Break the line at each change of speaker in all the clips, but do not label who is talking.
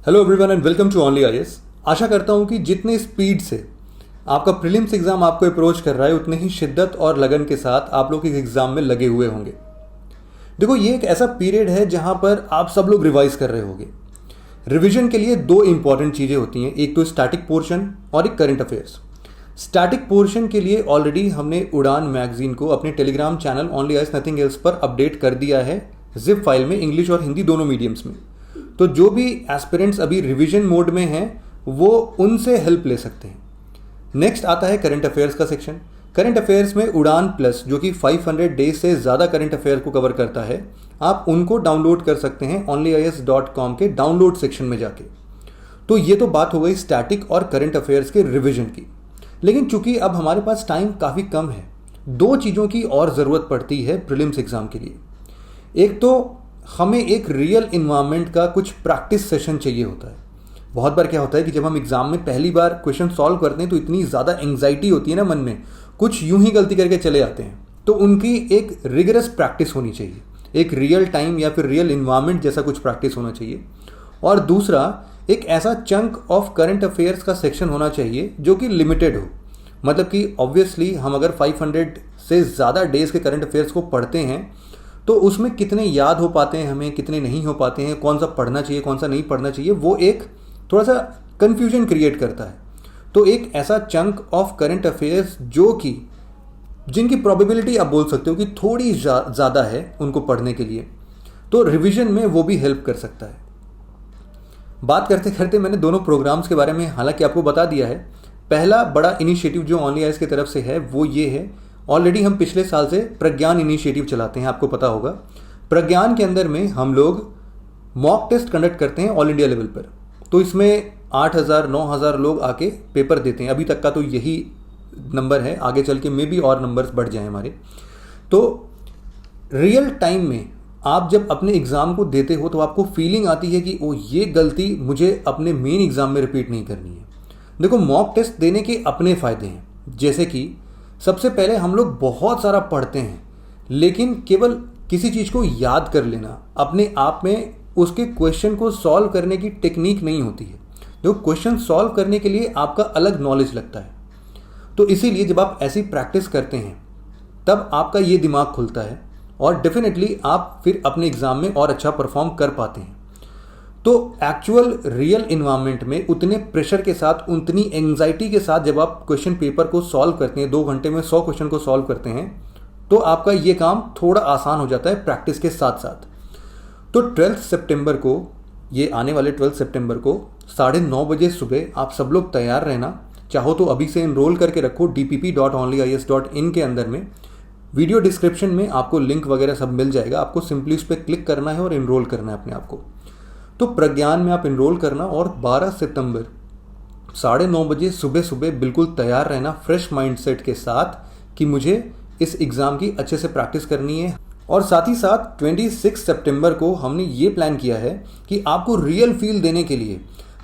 Hello everyone and welcome to only IAS. आशा करता हूं कि जितने स्पीड से आपका प्रीलिम्स एग्जाम आपको अप्रोच कर रहा है उतने ही शिद्दत और लगन के साथ आप लोग इस एग्जाम में लगे हुए होंगे। देखो, ये एक ऐसा पीरियड है जहां पर आप सब लोग रिवाइज कर रहे होंगे। रिवीजन के लिए दो इंपॉर्टेंट चीज़ें होती हैं, एक तो स्टैटिक पोर्शन और एक करंट अफेयर्स। स्टैटिक पोर्शन के लिए ऑलरेडी हमने उड़ान मैगजीन को अपने Telegram channel only IAS nothing else पर अपडेट कर दिया है, जिप फाइल में, इंग्लिश और हिंदी दोनों मीडियम्स में। तो जो भी एस्पिरेंट्स अभी रिवीजन मोड में हैं वो उनसे हेल्प ले सकते हैं। नेक्स्ट आता है करंट अफेयर्स का सेक्शन। करंट अफेयर्स में उड़ान प्लस, जो कि 500 डेज से ज़्यादा करंट अफेयर को कवर करता है, आप उनको डाउनलोड कर सकते हैं onlyis.com के डाउनलोड सेक्शन में जाके। तो ये तो बात हो गई स्टैटिक और करंट अफेयर्स के रिवीजन की। लेकिन चूंकि अब हमारे पास टाइम काफ़ी कम है, दो चीज़ों की और ज़रूरत पड़ती है प्रीलिम्स एग्ज़ाम के लिए। एक तो हमें एक रियल इन्वायरमेंट का कुछ प्रैक्टिस सेशन चाहिए होता है। बहुत बार क्या होता है कि जब हम एग्जाम में पहली बार क्वेश्चन सॉल्व करते हैं तो इतनी ज़्यादा एंग्जाइटी होती है ना मन में, कुछ यूं ही गलती करके चले जाते हैं। तो उनकी एक रिगरस प्रैक्टिस होनी चाहिए, एक रियल टाइम या फिर रियल इन्वायरमेंट जैसा कुछ प्रैक्टिस होना चाहिए। और दूसरा, एक ऐसा चंक ऑफ करंट अफेयर्स का सेक्शन होना चाहिए जो कि लिमिटेड हो। मतलब कि ऑब्वियसली हम अगर 500 से ज़्यादा डेज के करंट अफेयर्स को पढ़ते हैं तो उसमें कितने याद हो पाते हैं हमें, कितने नहीं हो पाते हैं, कौन सा पढ़ना चाहिए कौन सा नहीं पढ़ना चाहिए, वो एक थोड़ा सा कन्फ्यूजन क्रिएट करता है। तो एक ऐसा चंक ऑफ करंट अफेयर्स जो कि जिनकी प्रोबेबिलिटी आप बोल सकते हो कि थोड़ी ज़्यादा है उनको पढ़ने के लिए, तो रिवीजन में वो भी हेल्प कर सकता है। बात करते करते मैंने दोनों प्रोग्राम्स के बारे में हालांकि आपको बता दिया है। पहला बड़ा इनिशिएटिव जो ओनली आईएएस की तरफ से है वो ये है, ऑलरेडी हम पिछले साल से प्रज्ञान इनिशिएटिव चलाते हैं, आपको पता होगा। प्रज्ञान के अंदर में हम लोग मॉक टेस्ट कंडक्ट करते हैं ऑल इंडिया लेवल पर। तो इसमें 8,000 9,000 लोग आके पेपर देते हैं। अभी तक का तो यही नंबर है, आगे चल के मे भी और नंबर्स बढ़ जाएं हमारे। तो रियल टाइम में आप जब अपने एग्ज़ाम को देते हो तो आपको फीलिंग आती है कि ओ, ये गलती मुझे अपने मेन एग्ज़ाम में रिपीट नहीं करनी है। देखो, मॉक टेस्ट देने के अपने फ़ायदे हैं, जैसे कि सबसे पहले हम लोग बहुत सारा पढ़ते हैं, लेकिन केवल किसी चीज़ को याद कर लेना अपने आप में उसके क्वेश्चन को सॉल्व करने की टेक्निक नहीं होती है। जो क्वेश्चन सॉल्व करने के लिए आपका अलग नॉलेज लगता है। तो इसीलिए जब आप ऐसी प्रैक्टिस करते हैं तब आपका ये दिमाग खुलता है और डेफिनेटली आप फिर अपने एग्ज़ाम में और अच्छा परफॉर्म कर पाते हैं। तो एक्चुअल रियल इन्वायरमेंट में उतने प्रेशर के साथ, उतनी एंग्जाइटी के साथ जब आप क्वेश्चन पेपर को सॉल्व करते हैं, 2 घंटे में 100 क्वेश्चन को सॉल्व करते हैं, तो आपका ये काम थोड़ा आसान हो जाता है प्रैक्टिस के साथ साथ। तो 12 सितंबर को, ये आने वाले 12 सितंबर को 9:30 बजे सुबह आप सब लोग तैयार रहना। चाहो तो अभी से इनरोल करके रखो dpp.onlyis.in के अंदर में। वीडियो डिस्क्रिप्शन में आपको लिंक वगैरह सब मिल जाएगा, आपको सिंपली उस पर क्लिक करना है और इनरोल करना है अपने आप को। तो प्रज्ञान में आप इनरोल करना और 12 सितंबर 9:30 बजे सुबह सुबह बिल्कुल तैयार रहना फ्रेश माइंडसेट के साथ कि मुझे इस एग्ज़ाम की अच्छे से प्रैक्टिस करनी है। और साथ ही साथ 26 सितंबर को हमने ये प्लान किया है कि आपको रियल फील देने के लिए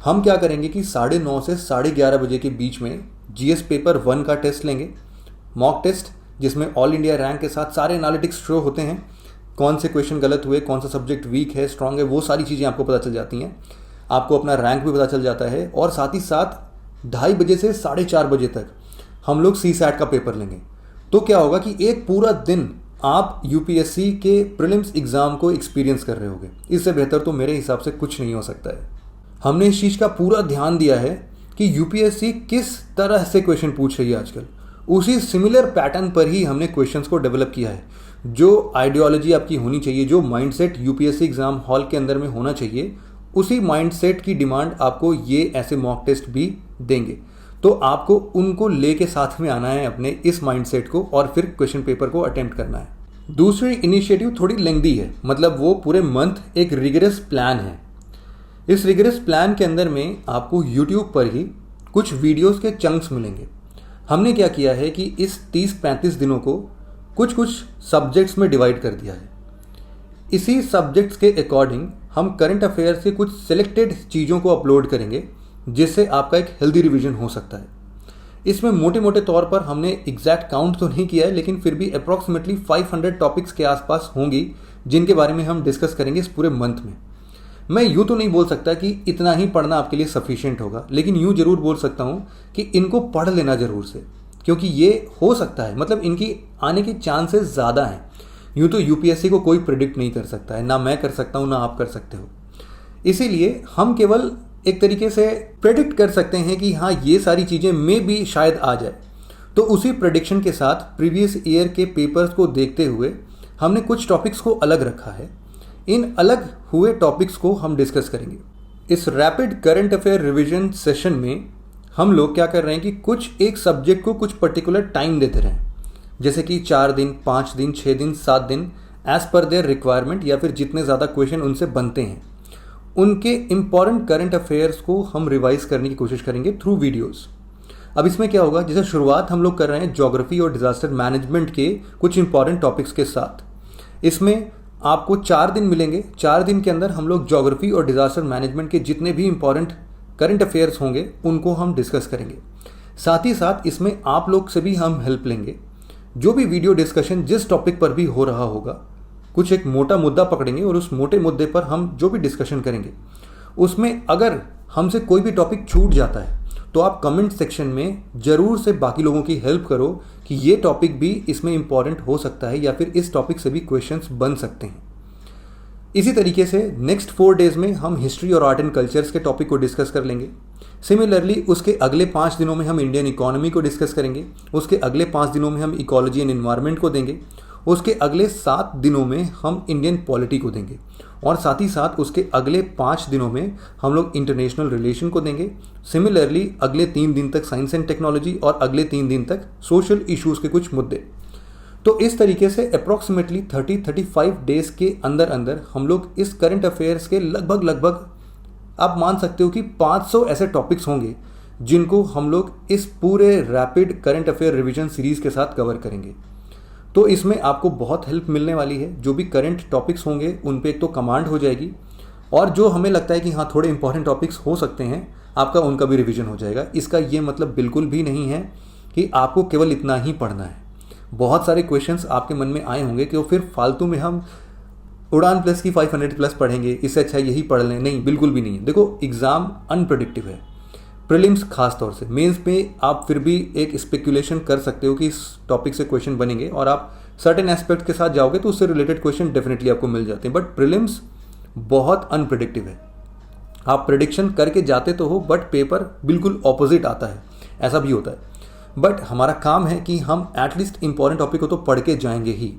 हम क्या करेंगे कि 9:30 से 11:30 बजे के बीच में जीएस पेपर 1 का टेस्ट लेंगे, मॉक टेस्ट, जिसमें ऑल इंडिया रैंक के साथ सारे एनालिटिक्स शो होते हैं। कौन से क्वेश्चन गलत हुए, कौन सा सब्जेक्ट वीक है, स्ट्रांग है, वो सारी चीज़ें आपको पता चल जाती हैं। आपको अपना रैंक भी पता चल जाता है। और साथ ही साथ 2:30 बजे से 4:30 बजे तक हम लोग CSAT का पेपर लेंगे। तो क्या होगा कि एक पूरा दिन आप यूपीएससी के प्रीलिम्स एग्ज़ाम को एक्सपीरियंस कर रहे होगे। इससे बेहतर तो मेरे हिसाब से कुछ नहीं हो सकता है। हमने इस चीज़ का पूरा ध्यान दिया है कि यूपीएससी किस तरह से क्वेश्चन पूछ रही है आजकल, उसी सिमिलर पैटर्न पर ही हमने क्वेश्चंस को डेवलप किया है। जो आइडियोलॉजी आपकी होनी चाहिए, जो माइंडसेट यूपीएससी एग्ज़ाम हॉल के अंदर में होना चाहिए, उसी माइंडसेट की डिमांड आपको ये ऐसे मॉक टेस्ट भी देंगे। तो आपको उनको लेके साथ में आना है अपने इस माइंडसेट को, और फिर क्वेश्चन पेपर को अटेम्प्ट करना है। दूसरी इनिशिएटिव थोड़ी लेंथी है, मतलब वो पूरे मंथ एक रिगरस प्लान है। इस रिगरस प्लान के अंदर में आपको यूट्यूब पर ही कुछ वीडियोस के चंक्स मिलेंगे। हमने क्या किया है कि इस 30-35 दिनों को कुछ कुछ सब्जेक्ट्स में डिवाइड कर दिया है। इसी सब्जेक्ट्स के अकॉर्डिंग हम करंट अफेयर्स के कुछ सिलेक्टेड चीज़ों को अपलोड करेंगे, जिससे आपका एक हेल्दी रिवीजन हो सकता है। इसमें मोटे मोटे तौर पर हमने एग्जैक्ट काउंट तो नहीं किया है, लेकिन फिर भी अप्रॉक्सीमेटली 500 टॉपिक्स के आसपास होंगी जिनके बारे में हम डिस्कस करेंगे इस पूरे मंथ में। मैं यूँ तो नहीं बोल सकता कि इतना ही पढ़ना आपके लिए सफिशिएंट होगा, लेकिन यूँ जरूर बोल सकता हूँ कि इनको पढ़ लेना ज़रूर से, क्योंकि ये हो सकता है, मतलब इनकी आने के चांसेस ज़्यादा हैं। यूँ तो यूपीएससी को कोई प्रिडिक्ट नहीं कर सकता है, ना मैं कर सकता हूँ ना आप कर सकते हो। इसीलिए हम केवल एक तरीके से प्रेडिक्ट कर सकते हैं कि हाँ ये सारी चीज़ें में भी शायद आ जाए। तो उसी प्रेडिक्शन के साथ प्रीवियस ईयर के पेपर्स को देखते हुए हमने कुछ टॉपिक्स को अलग रखा है। इन अलग हुए टॉपिक्स को हम डिस्कस करेंगे। इस rapid current affair revision session में हम लोग क्या कर रहे हैं कि कुछ एक सब्जेक्ट को कुछ पर्टिकुलर टाइम देते रहें, जैसे कि 4 दिन, 5 दिन, 6 दिन, 7 दिन, एज पर देयर रिक्वायरमेंट, या फिर जितने ज़्यादा क्वेश्चन उनसे बनते हैं उनके इम्पॉर्टेंट करंट अफेयर्स को हम रिवाइज करने की कोशिश करेंगे थ्रू वीडियोस। अब इसमें क्या होगा, जैसे शुरुआत हम लोग कर रहे हैं ज्योग्राफी और डिजास्टर मैनेजमेंट के कुछ इंपॉर्टेंट टॉपिक्स के साथ। इसमें आपको 4 दिन मिलेंगे। 4 दिन के अंदर हम लोग ज्योग्राफी और डिजास्टर मैनेजमेंट के जितने भी इंपॉर्टेंट करंट अफेयर्स होंगे उनको हम डिस्कस करेंगे। साथ ही साथ इसमें आप लोग से भी हम हेल्प लेंगे। जो भी वीडियो डिस्कशन जिस टॉपिक पर भी हो रहा होगा, कुछ एक मोटा मुद्दा पकड़ेंगे और उस मोटे मुद्दे पर हम जो भी डिस्कशन करेंगे उसमें अगर हमसे कोई भी टॉपिक छूट जाता है तो आप कमेंट सेक्शन में ज़रूर से बाकी लोगों की हेल्प करो कि ये टॉपिक भी इसमें इंपॉर्टेंट हो सकता है या फिर इस टॉपिक से भी क्वेश्चंस बन सकते हैं। इसी तरीके से नेक्स्ट 4 डेज में हम हिस्ट्री और आर्ट एंड कल्चर्स के टॉपिक को डिस्कस कर लेंगे। सिमिलरली उसके अगले 5 दिनों में हम इंडियन इकोनॉमी को डिस्कस करेंगे। उसके अगले 5 दिनों में हम इकोलॉजी एंड एनवायरनमेंट को देंगे। उसके अगले 7 दिनों में हम इंडियन पॉलिटी को देंगे, और साथ ही साथ उसके अगले 5 दिनों में हम लोग इंटरनेशनल रिलेशन को देंगे। सिमिलरली अगले 3 दिन तक साइंस एंड टेक्नोलॉजी, और अगले 3 दिन तक सोशल इश्यूज़ के कुछ मुद्दे। तो इस तरीके से अप्रॉक्सीमेटली 30-35 डेज के अंदर अंदर हम लोग इस करंट अफेयर्स के लगभग आप मान सकते हो कि 500 ऐसे टॉपिक्स होंगे जिनको हम लोग इस पूरे rapid current affair revision series के साथ कवर करेंगे। तो इसमें आपको बहुत हेल्प मिलने वाली है। जो भी करंट टॉपिक्स होंगे उन पे एक तो कमांड हो जाएगी, और जो हमें लगता है कि हाँ थोड़े इंपॉर्टेंट टॉपिक्स हो सकते हैं आपका, उनका भी रिवीजन हो जाएगा। इसका ये मतलब बिल्कुल भी नहीं है कि आपको केवल इतना ही पढ़ना है। बहुत सारे क्वेश्चंस आपके मन में आए होंगे कि वो फिर फालतू में हम उड़ान प्लस की 500 प्लस पढ़ेंगे, इससे अच्छा यही पढ़ लें। नहीं, बिल्कुल भी नहीं है। देखो एग्ज़ाम अनप्रेडिक्टिव है, प्रीलिम्स खास तौर से। मेंस पे आप फिर भी एक स्पेकुलेशन कर सकते हो कि इस टॉपिक से क्वेश्चन बनेंगे, और आप सर्टेन एस्पेक्ट के साथ जाओगे तो उससे रिलेटेड क्वेश्चन डेफिनेटली आपको मिल जाते हैं। बट प्रीलिम्स बहुत अनप्रेडिक्टिव है। आप प्रेडिक्शन करके जाते तो हो, बट पेपर बिल्कुल ऑपोजिट आता है, ऐसा भी होता है। बट हमारा काम है कि हम एटलीस्ट इंपॉर्टेंट टॉपिक को तो पढ़ के जाएंगे ही।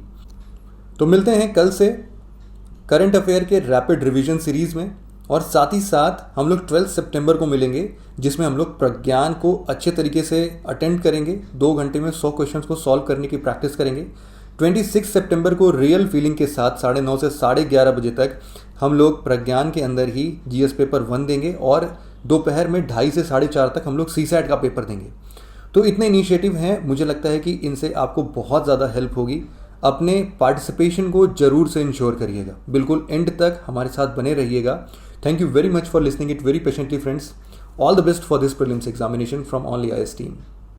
तो मिलते हैं कल से करंट अफेयर के रैपिड रिवीजन सीरीज़ में, और साथ ही साथ हम लोग 12 सितंबर को मिलेंगे, जिसमें हम लोग प्रज्ञान को अच्छे तरीके से अटेंड करेंगे। 2 घंटे में 100 क्वेश्चंस को सॉल्व करने की प्रैक्टिस करेंगे। 26 सितंबर को रियल फीलिंग के साथ 9:30 से 11:30 बजे तक हम लोग प्रज्ञान के अंदर ही जीएस पेपर 1 देंगे, और दोपहर में 2:30 से 4:30 तक हम लोग सीसैट का पेपर देंगे। तो इतने इनिशिएटिव हैं, मुझे लगता है कि इनसे आपको बहुत ज़्यादा हेल्प होगी। अपने पार्टिसिपेशन को जरूर से इंश्योर करिएगा। बिल्कुल एंड तक हमारे साथ बने रहिएगा। Thank you very much for listening it very patiently, friends. All the best for this prelims examination from Only IS team.